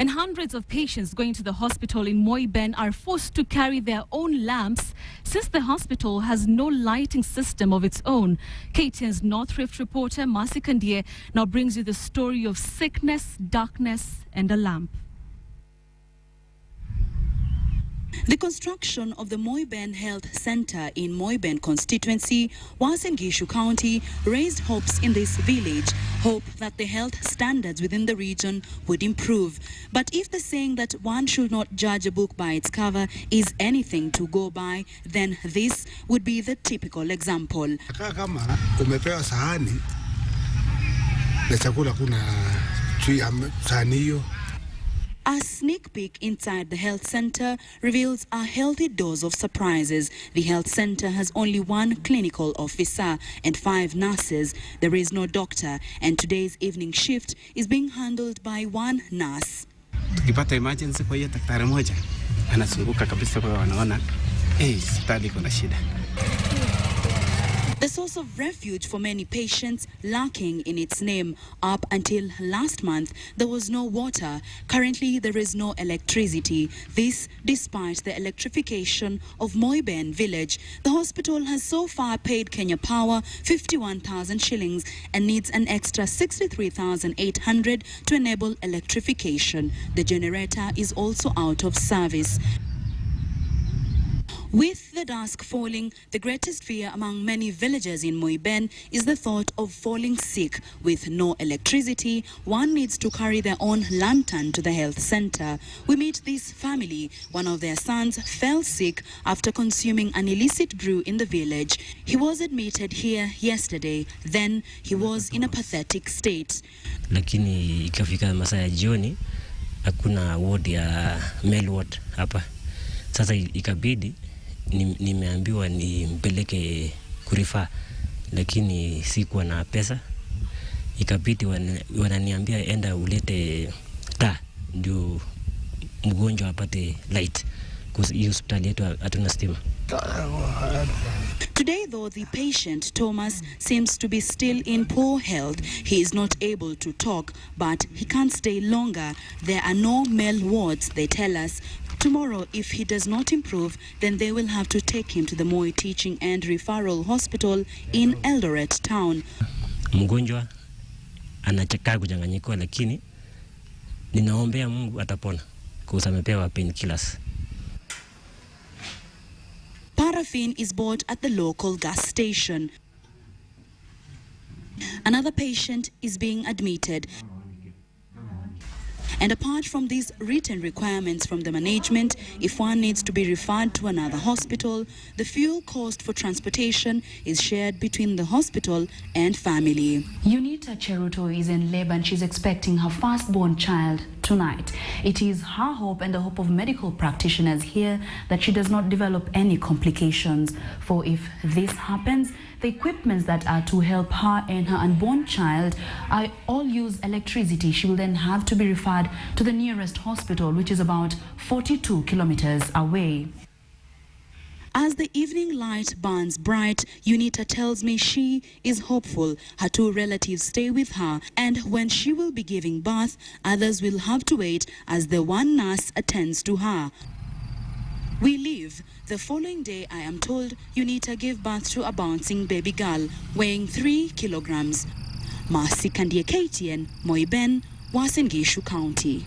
And hundreds of patients going to the hospital in Moiben are forced to carry their own lamps since the hospital has no lighting system of its own. KTN's North Rift reporter Mercy Kandie now brings you the story of sickness, darkness and a lamp. The construction of the Moiben Health Center in Moiben constituency, Uasin Gishu County, raised hopes in this village, hope that the health standards within the region would improve. But if the saying that one should not judge a book by its cover is anything to go by, then this would be the typical example. Kama umepewa sahani na chakula kuna sahani hiyo. A sneak peek inside the health center reveals a healthy dose of surprises. The health center has only one clinical officer and 5 nurses. There is no doctor, and today's evening shift is being handled by one nurse. Tukipata emergency kwa hiyo daktari mmoja anazunguka kabisa kwa wanaona hospitali kuna shida. The source of refuge for many patients lacking in its name. Up until last month, there was no water. Currently, there is no electricity. This despite the electrification of Moiben village. The hospital has so far paid Kenya Power 51,000 shillings and needs an extra 63,800 to enable electrification. The generator is also out of service. With the dusk falling, the greatest fear among many villagers in Moiben is the thought of falling sick. With no electricity, one needs to carry their own lantern to the health center. We meet this family. One of their sons fell sick after consuming an illicit brew in the village. He was admitted here yesterday. Then he was in a pathetic state. Lakini ikafika masaa ya jioni hakuna ward ya male ward hapa. Sasa ikabidi nimeambiwa nimpeleke kurifa, lakini sikuwa na pesa. Ikabidi wananiambia enda ulete taa ndio mgonjwa apate light, because hiyo hospitali yetu hatuna stima. Today, though, the patient, Thomas, seems to be still in poor health. He is not able to talk, but he can't stay longer. There are no male wards, they tell us. Tomorrow, if he does not improve, then they will have to take him to the Moi Teaching and Referral Hospital in Eldoret town. Mgonjwa anachakaa kuchanganyika, lakini ninaombea Mungu atapona kwa sababu amepewa painkillers. Paraffin is bought at the local gas station. Another patient is being admitted. And apart from these written requirements from the management, if one needs to be referred to another hospital, the fuel cost for transportation is shared between the hospital and family. Unita Cheruto is in labor and she's expecting her firstborn child tonight. It is her hope and the hope of medical practitioners here that she does not develop any complications. For if this happens, the equipments that are to help her and her unborn child all use electricity. She will then have to be referred to the nearest hospital, which is about 42 kilometers away. As the evening light burns bright, Unita tells me she is hopeful. Her 2 relatives stay with her, and when she will be giving birth, others will have to wait as the one nurse attends to her. We leave. The following day, I am told, Unita gave birth to a bouncing baby girl weighing 3 kilograms. Mercy Kandie, KTN, Moiben, Uasin Gishu County.